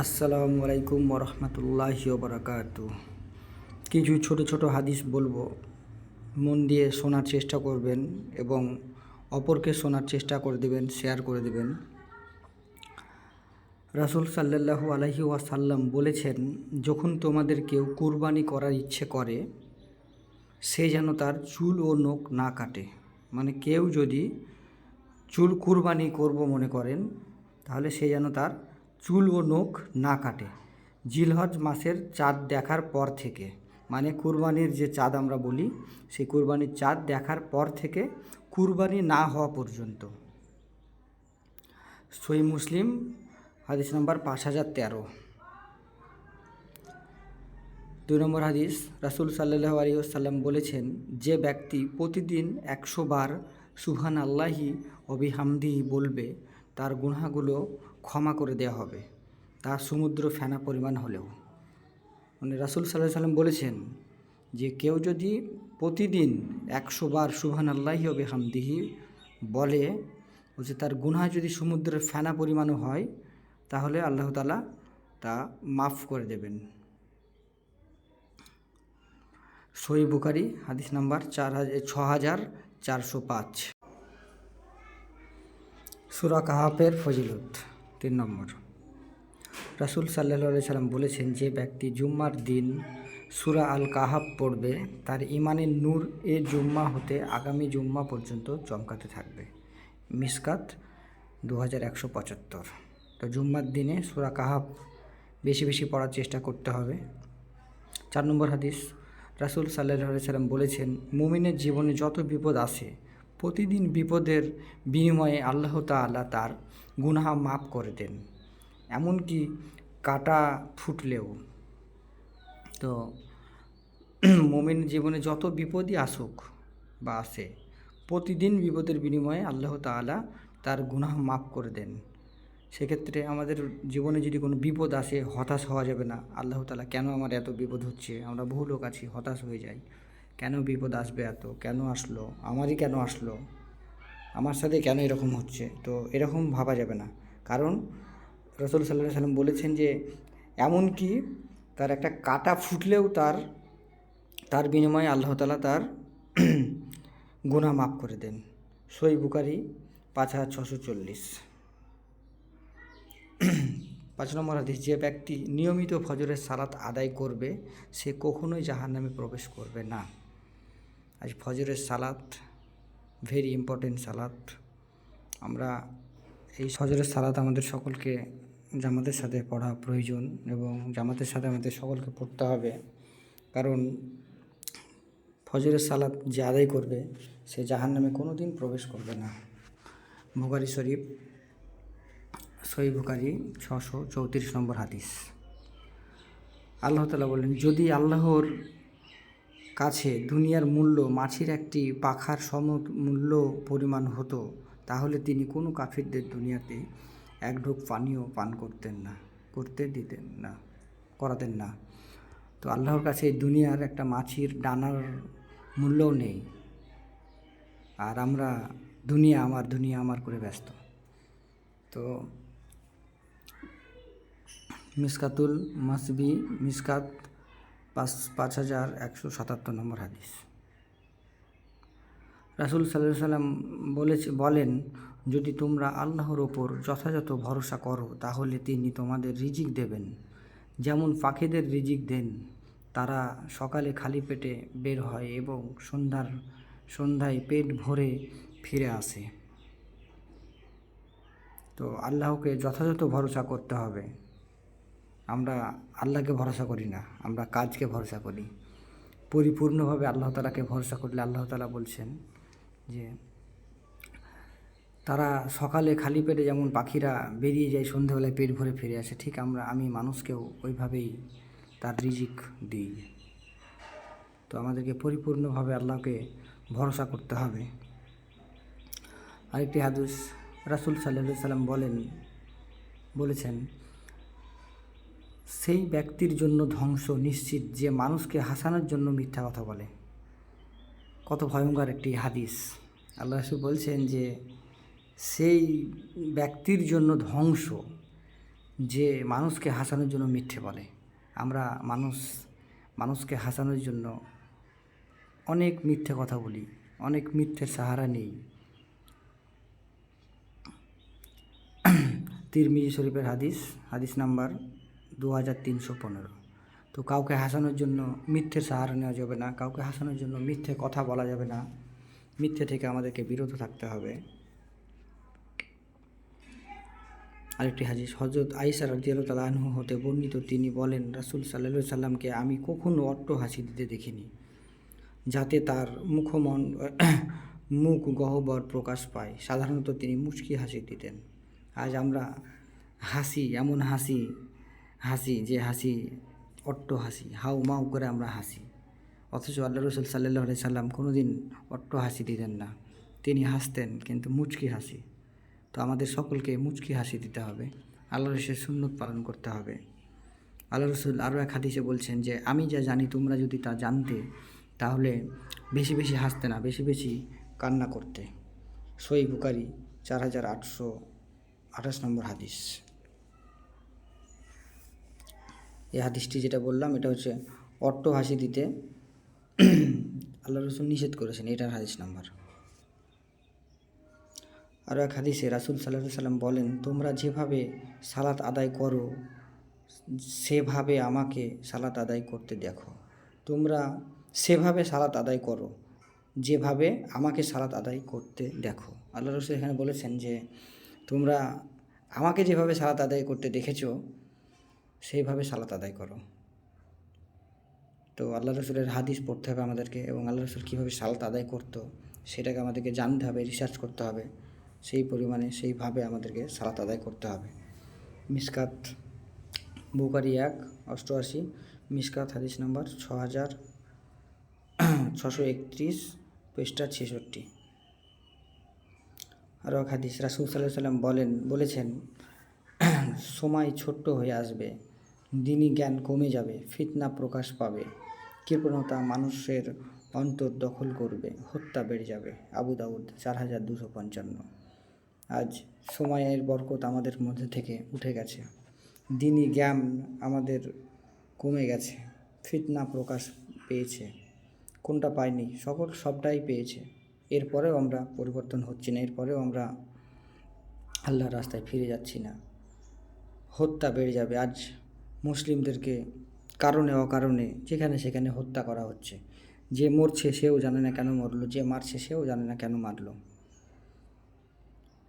আসসালামু আলাইকুম ওরহমতুল্লাহি ওবরাকাতু। কিছু ছোট ছোট হাদিস বলবো, মন দিয়ে শোনার চেষ্টা করবেন এবং অপরকে শোনার চেষ্টা করে দেবেন, শেয়ার করে দেবেন। রাসূল সাল্লাল্লাহু আলাইহি ওয়াসাল্লাম বলেছেন, যখন তোমাদের কেউ কুরবানি করার ইচ্ছে করে, সে যেন তার চুল ও নখ না কাটে। মানে কেউ যদি চুল কুরবানি করব মনে করেন, তাহলে সে যেন তার চুল ও নখ না কাটে জিলহজ মাসের চাঁদ দেখার পর থেকে। মানে কুরবানির যে চাঁদ আমরা বলি, সেই কুরবানির চাঁদ দেখার পর থেকে কুরবানি না হওয়া পর্যন্ত। সহিহ মুসলিম হাদিস নম্বর 5013। 2 নম্বর হাদিস, রাসূল সাল্লাল্লাহু আলাইহি ওয়াসাল্লাম বলেছেন, যে ব্যক্তি প্রতিদিন 100 বার সুবহান আল্লাহি ও বিহামদিহি বলবে, তার গুনাহগুলো ক্ষমা করে দেওয়া হবে, তা সমুদ্র ফেনা পরিমাণ হলেও। মানে রাসূল সাল্লাল্লাহু আলাইহি ওয়াসাল্লাম বলেছেন যে কেউ যদি প্রতিদিন 100 বার সুবহান আল্লাহি ও বিহামদিহি বলে, যে তার গুনাহ যদি সমুদ্রের ফেনা পরিমাণও হয়, তাহলে আল্লাহ তাআলা তা মাফ করে দেবেন। সহিহ বুখারী হাদিস নাম্বার 6405। সূরা কাহাফের ফজিলত। 3 নম্বর, রাসূল সাল্লাল্লাহু আলাইহি সাল্লাম বলেছেন, যে ব্যক্তি জুম্মার দিন সূরা আল কাহাফ পড়বে, তার ঈমানের নূর এ জুম্মা হতে আগামী জুম্মা পর্যন্ত চমকাতে থাকবে। মিশকাত 2175। তো জুম্মার দিনে সূরা কাহাফ বেশি বেশি পড়ার চেষ্টা করতে হবে। 4 নম্বর হাদিস, রাসূল সাল্লাল্লাহু আলাইহি সাল্লাম বলেছেন, মুমিনের জীবনে যত বিপদ আসে, প্রতিদিন বিপদের বিনিময়ে আল্লাহ তাআলা তার গুনাহ মাফ করে দেন, এমনকি কাটা ফুটলেও। তো মুমিন জীবনে যত বিপদই আসুক বা আসে, প্রতিদিন বিপদের বিনিময়ে আল্লাহ তাআলা তার গুনাহ মাফ করে দেন। সেক্ষেত্রে আমাদের জীবনে যদি কোনো বিপদ আসে, হতাশ হওয়া যাবে না। আল্লাহ তাআলা কেন আমার এত বিপদ হচ্ছে, আমরা বহু লোক আছি হতাশ হয়ে যাই, কেন বিপদ আসবে এত, কেন আসলো, আমারই কেন আসলো, আমার সাথে কেন এরকম হচ্ছে। তো এরকম ভাবা যাবে না, কারণ রাসূল সাল্লাল্লাহু আলাইহি সাল্লাম বলেছেন যে এমনকি তার একটা কাটা ফুটলেও তার বিনিময়ে আল্লাহ তাআলা তার গুনাহ মাফ করে দেন। সহিহ বুখারী 5640। 5 নম্বর হাদিস, যে ব্যক্তি নিয়মিত ফজরের সালাত আদায় করবে, সে কখনোই জাহান্নামে প্রবেশ করবে না। আজ ফজরের সালাত ভেরি ইম্পর্টেন্ট সালাত। আমরা এই ফজরের সালাত আমাদের সকলকে জামাতের সাথে পড়া প্রয়োজন এবং জামাতের সাথে আমাদের সকলকে পড়তে হবে, কারণ ফজরের সালাত যে আদায় করবে, সে জাহান্নামে কোনো দিন প্রবেশ করবে না। বুখারী শরীফ, সহিহ বুখারী 634 নম্বর হাদিস। আল্লাহ তাআলা বলেন, যদি আল্লাহর কাছে দুনিয়ার মূল্য মাছির একটি পাখার সমমূল্য পরিমাণ হতো, তাহলে তিনি কোনো কাফিরদের দুনিয়াতে এক ঢোক পানিও পান করাতেন না। তো আল্লাহর কাছে দুনিয়ার একটা মাছির ডানার মূল্যও নেই, আর আমরা দুনিয়া আমার করে ব্যস্ত। তো মিশকাতুল মাসবি, মিশকাত 5177 নম্বর হাদিস। রাসূল সাল্লাল্লাহু আলাইহি সাল্লাম বলেন, যদি তোমরা আল্লাহর ওপর যথাযথ ভরসা করো, তাহলে তিনি তোমাদের রিজিক দেবেন, যেমন পাখিদের রিজিক দেন। তারা সকালে খালি পেটে বের হয় এবং সন্ধ্যায় পেট ভরে ফিরে আসে। তো আল্লাহকে যথাযথ ভরসা করতে হবে। আমরা আল্লাহকে ভরসা করি না, আমরা কাজকে ভরসা করি। পরিপূর্ণভাবে আল্লাহ তাআলাকে ভরসা করলে আল্লাহ তাআলা বলছেন যে তারা সকালে খালি পেটে যেমন পাখিরা বেরিয়ে যায়, সন্ধ্যাবেলায় পেট ভরে ফিরে আসে, ঠিক আমি মানুষকেও ওইভাবেই তার রিজিক দিই। তো আমাদেরকে পরিপূর্ণভাবে আল্লাহকে ভরসা করতে হবে। আরেকটি হাদিস, রাসূল সাল্লাল্লাহু আলাইহি সাল্লাম বলেছেন, সেই ব্যক্তির জন্য ধ্বংস নিশ্চিত যে মানুষকে হাসানোর জন্য মিথ্যা কথা বলে। কত ভয়ঙ্কর একটি হাদিস। আল্লাহ রাসূল বলছেন যে সেই ব্যক্তির জন্য ধ্বংস যে মানুষকে হাসানোর জন্য মিথ্যে বলে। আমরা মানুষকে হাসানোর জন্য অনেক মিথ্যে কথা বলি, অনেক মিথ্যের সাহারা নেই। তিরমিজি শরীফের হাদিস নাম্বার 2315। তো কাউকে হাসানোর জন্য মিথ্যের সাহারা নেওয়া যাবে না, কাউকে হাসানোর জন্য মিথ্যে কথা বলা যাবে না, মিথ্যে থেকে আমাদেরকে বিরত থাকতে হবে। আরেকটি হাদিস হযরত আয়েশা রাদিয়াল্লাহু তাআলা আনহা হতে বর্ণিত, তিনি বলেন, রাসূল সাল্লাল্লাহু আলাইহি সাল্লামকে আমি কখনো অট্ট হাসি দিতে দেখিনি, যাতে তার মুখ গহ্বর প্রকাশ পায়। সাধারণত তিনি মুচকি হাসি দিতেন। আজ আমরা হাসি, এমন হাসি যে হাসি অট্ট হাসি, হাউ মাউ করে আমরা হাসি। অথচ আল্লাহ রসুল সাল্লাল্লাহু আলাইহি সাল্লাম কোনো দিন অট্ট হাসি দিতেন না, তিনি হাসতেন কিন্তু মুচকি হাসি। তো আমাদের সকলকে মুচকি হাসি দিতে হবে, আল্লাহ রসুলের সুন্নত পালন করতে হবে। আল্লাহ রসুল আরও এক হাদিসে বলছেন যে আমি যা জানি তোমরা যদি তা জানতে, তাহলে বেশি বেশি হাসতে না, বেশি বেশি কান্না করতে। সহিহ বুখারী 4828 নম্বর হাদিস। এই হাদিসটি যেটা বললাম এটা হচ্ছে অট্ট হাসি দিতে আল্লাহ রসুল নিষেধ করেছেন, এটার হাদিস নাম্বার। আরও এক হাদিসে রাসূল সাল্লাল্লাহু আলাইহি সাল্লাম বলেন, তোমরা যেভাবে সালাত আদায় করো সেভাবে আমাকে সালাত আদায় করতে দেখো। তোমরা সেভাবে সালাত আদায় করো যেভাবে আমাকে সালাত আদায় করতে দেখো। আল্লাহ রসুল এখানে বলেছেন যে তোমরা আমাকে যেভাবে সালাত আদায় করতে দেখেছো সেইভাবে সালাত আদায় করো। তো আল্লাহ রসুলের হাদিস পড়তে হবে আমাদেরকে, এবং আল্লাহ রসুল কীভাবে সালাত আদায় করতো সেটাকে আমাদেরকে জানতে হবে, রিসার্চ করতে হবে, সেই পরিমাণে সেইভাবে আমাদেরকে সালাত আদায় করতে হবে। মিশকাত বুখারী 1:88, মিশকাত হাদিস নাম্বার 6631, পৃষ্ঠা 66। আরও এক হাদিস রাসূল সাল্লাল্লাহু আলাইহি সাল্লাম বলেছেন, সময় ছোট্ট হয়ে আসবে, দ্বীনি জ্ঞান কমে যাবে, ফিতনা প্রকাশ পাবে, কৃপণতা মানুষের অন্তর দখল করবে, হত্যা বেড়ে যাবে। আবু দাউদ 4255। আজ সময়ের বরকত আমাদের মধ্যে থেকে উঠে গেছে, দ্বীনি জ্ঞান আমাদের কমে গেছে, ফিতনা প্রকাশ পেয়েছে। কোনটা পায়নি? সবটাই পেয়েছে। এরপরেও আমরা পরিবর্তন হচ্ছি না, এরপরেও আমরা আল্লাহর রাস্তায় ফিরে যাচ্ছি না। হত্যা বেড়ে যাবে। আজ মুসলিমদেরকে কারণে অকারণে যেখানে সেখানে হত্যা করা হচ্ছে। যে মরছে সেও জানে না কেন মরলো, যে মারছে সেও জানে না কেন মারলো।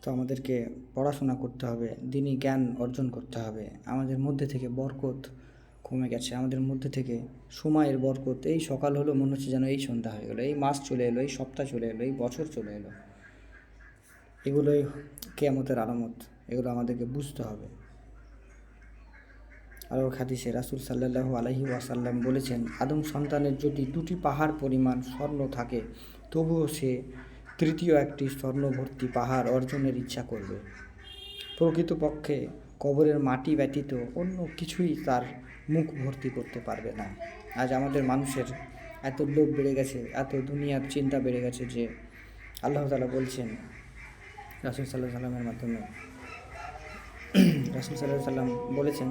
তো আমাদেরকে পড়াশোনা করতে হবে, দ্বীনি জ্ঞান অর্জন করতে হবে। আমাদের মধ্যে থেকে বরকত কমে গেছে, আমাদের মধ্যে থেকে সময়ের বরকত। এই সকাল হলো মনে হচ্ছে যেন এই সন্ধ্যা হয়ে গেলো, এই মাস চলে এলো, এই সপ্তাহ চলে এলো, এই বছর চলে এলো। এগুলোই কিয়ামতের আলামত, এগুলো আমাদেরকে বুঝতে হবে। আরও হাদিসে রাসূল সাল্লাল্লাহু আলাইহি ওয়াসাল্লাম বলেছেন, আদম সন্তানের যদি 2টি পাহাড় পরিমাণ স্বর্ণ থাকে, তবুও সে তৃতীয় একটি স্বর্ণভর্তি পাহাড় অর্জনের ইচ্ছা করবে। প্রকৃতপক্ষে কবরের মাটি ব্যতীত অন্য কিছুই তার মুখ ভর্তি করতে পারবে না। আজ আমাদের মানুষের এত লোভ বেড়ে গেছে, এত দুনিয়ার চিন্তা বেড়ে গেছে যে আল্লাহ তাআলা বলছেন রাসূল সাল্লাল্লাহু আলাইহি সাল্লামের মাধ্যমে, রাসূল সাল্লাল্লাহু আলাইহি সাল্লাম বলেছেন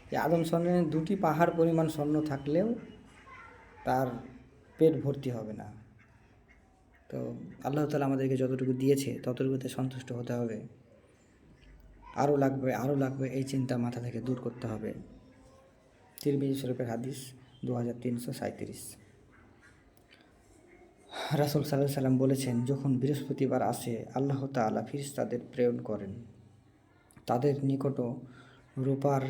যে আদম সন্তানের 2টি পাহাড় পরিমাণ স্বর্ণ থাকলেও তার পেট ভর্তি হবে না। তো আল্লাহ তাআলা আমাদেরকে যতটুকু দিয়েছে ততটুকুতে সন্তুষ্ট হতে হবে। আরও লাগবে এই চিন্তা মাথা থেকে দূর করতে হবে। তিরমিজি শরীফের হাদিস 2337। রাসূল সাল্লাল্লাহু আলাইহি সাল্লাম বলেছেন, যখন বৃহস্পতিবার আসে আল্লাহ তাআলা ফেরেশতাদের প্রেরণ করেন। তাদের নিকটও রূপার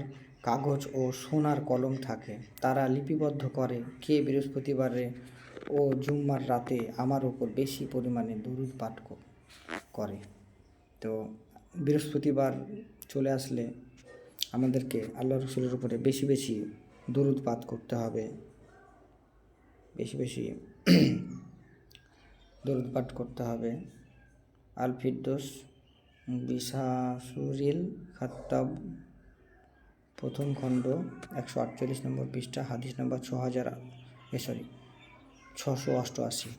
কাগজ ও সোনার কলম থাকে। তারা লিপিবদ্ধ করে কে বৃহস্পতিবারে ও জুম্মার রাতে আমার উপর বেশি পরিমাণে দরুদ পাঠ করে। তো বৃহস্পতিবার চলে আসলে আমাদেরকে আল্লাহ রসুলের উপরে বেশি বেশি দরুদ পাঠ করতে হবে, বেশি বেশি দরুদ পাঠ করতে হবে। আল ফিরদৌস বিসাসুরিল খাত্তাব, প্রথম খণ্ড 148 নম্বর পৃষ্ঠা, হাদিস নম্বর 688।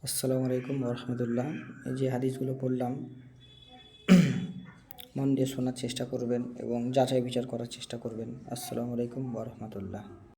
আসসালামু আলাইকুম রহমতুল্লাহ। এই যে হাদিসগুলো পড়লাম, মন দিয়ে শোনার চেষ্টা করবেন এবং যাচাই বিচার করার চেষ্টা করবেন। আসসালামু আলাইকুম রহমতুল্লাহ।